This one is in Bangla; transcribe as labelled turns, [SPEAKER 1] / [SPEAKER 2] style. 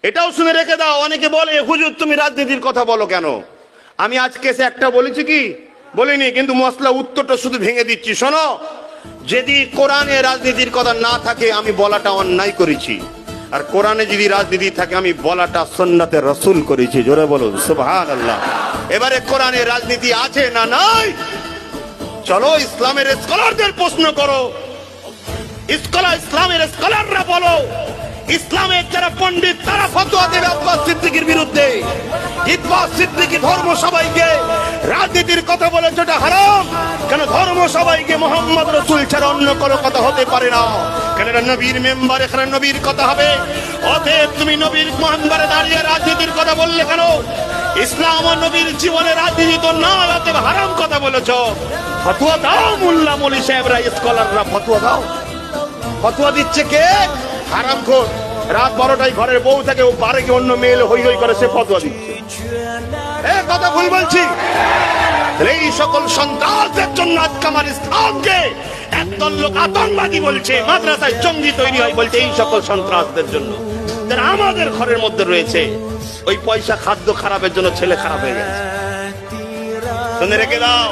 [SPEAKER 1] এটাও শুনে রেখে দাও। অনেকে বলে হুজুর তুমি রাজনীতির কথা বলো কেন? আমি আজকে সে একটা বলেছি কি? বলিনি, কিন্তু মশলা উত্তরটা শুধু ভেঙে দিচ্ছি। শোনো, যদি কোরআনে রাজনীতির কথা না থাকে আমি বলাটা অন্যায় করেছি, আর কোরআনে যদি রাজনীতি থাকে আমি বলাটা সুন্নাতে রাসূল করেছি। জোরে বলুন সুবহানাল্লাহ। এবারে কোরআনে রাজনীতি আছে না নাই? চলো ইসলামের স্কলারদের প্রশ্ন করো, ইসলামের স্কলাররা বলো, ইসলামের যারা পণ্ডিত তারা ফতোয়া দেবে আব্বাস সিদ্দিকীর বিরুদ্ধে। আব্বাস সিদ্দিকী ধর্ম সবাইকে রাজনীতির কথা বলেছে, এটা হারাম। কেন? ধর্ম সবাইকে মুহাম্মদ রাসূল ছাড়া অন্য কোনো কথা হতে পারে না। কেন? এটা নবীর মেম্বার, এখানে নবীর কথা হবে। অতএব তুমি নবীর মেম্বারে দাঁড়িয়ে রাজনীতির কথা বললে কেন? ইসলাম ও নবীর জীবনে রাজনীতি তো না, অতএব হারাম কথা বলেছো। ফতোয়া দাও, মোল্লা মৌলী সাহেবরা, স্কলাররা ফতোয়া দাও। ফতোয়া দিচ্ছে কে? হারামখোর। রাত 12টায় ঘরের বউ থাকে, ও পারে কি অন্য মেয়ে হই হই করে সে ফতোয়া দিচ্ছে। কথা ভুল বলছি? এই সকল সন্ত্রাসদের জন্য আজকে আমার ইসলামকে একদল লোক আতঙ্কবাদী বলছে, মাদ্রাসায় জঙ্গি তৈরি হয় বলছে, এই সকল সন্ত্রাসদের জন্য যারা আমাদের ঘরের মধ্যে রয়েছে। ওই পয়সা খাদ্য খারাপের জন্য ছেলে খারাপ হয়ে গেছে। শুনে রেখে দাও।